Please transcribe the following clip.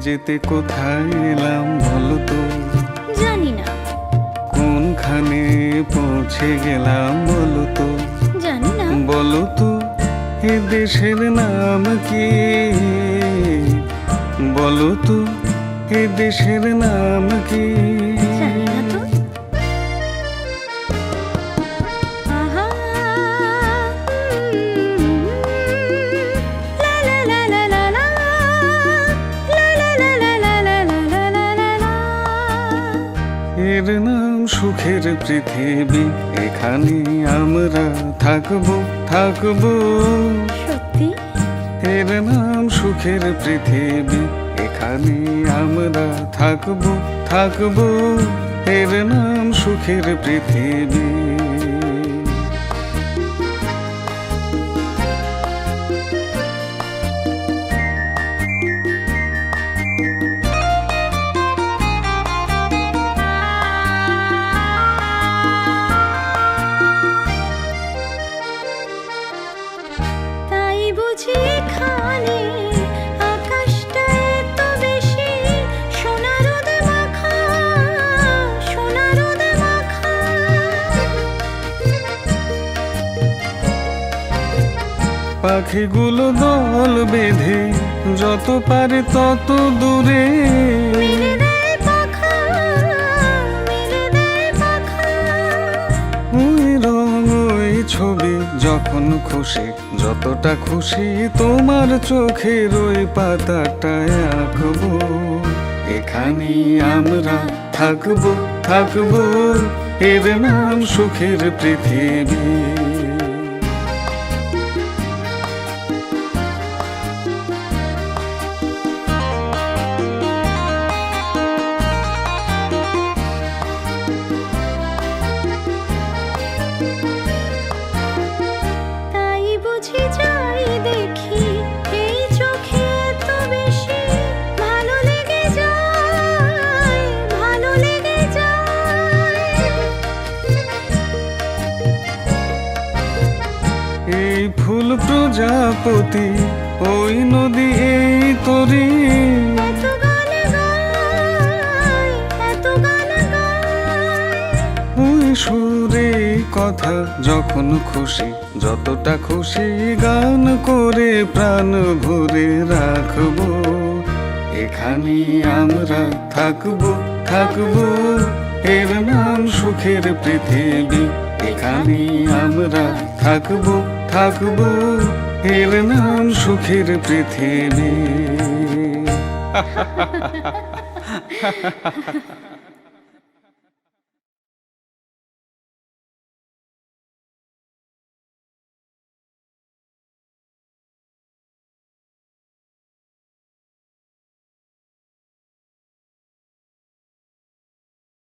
যেতে কোথায় এলাম বলো তো? জানি না। কোনখানে পৌঁছে গেলাম বলো তো? জানি না। বলো তো এ দেশের নাম কি? বলো তো এ দেশের নাম কি? জানি না তো। আহা, লা লা লা লা লা লা, লা লা লা লা লা লা লা লা লা লা। এর নাম সুখের পৃথিবী, এখানে আমরা থাকবো থাকবো। সত্যি? এর নাম সুখের পৃথিবী, এখানে আমরা থাকবো থাকবো। এর নাম সুখের পৃথিবী। তাই বুঝি এখানে আকাশটা এত বেশি সোনা রোদে মাখা, সোনা রোদে মাখা। পাখিগুলো দল বেঁধে যত পারে তত দূরে মেলে দেয় পাখা, মেলে দেয় পাখা। ওই রং ওই ছবি যখন খুশি, যতটা খুশি তোমার চোখের ওই পাতাটায় আঁকবো। এখানে আমরা থাকবো থাকবো। এর নাম সুখের পৃথিবী। তাই বুঝি যাই দেখি এই চোখে এত বেশি ভালো লেগে যায়, ভালো লেগে যায়। এই ফুল প্রজাপতি, ওই নদী এই তরি, এত গান গায়, এত গান গায়। ওই সুরে কথা যখন খুশি, যতটা খুশি গান করে প্রাণ ভরে রাখবো। এখানে আমরা থাকবো থাকবো। এর নাম সুখের পৃথিবী, এখানে আমরা থাকবো থাকবো। এর নাম সুখের পৃথিবী।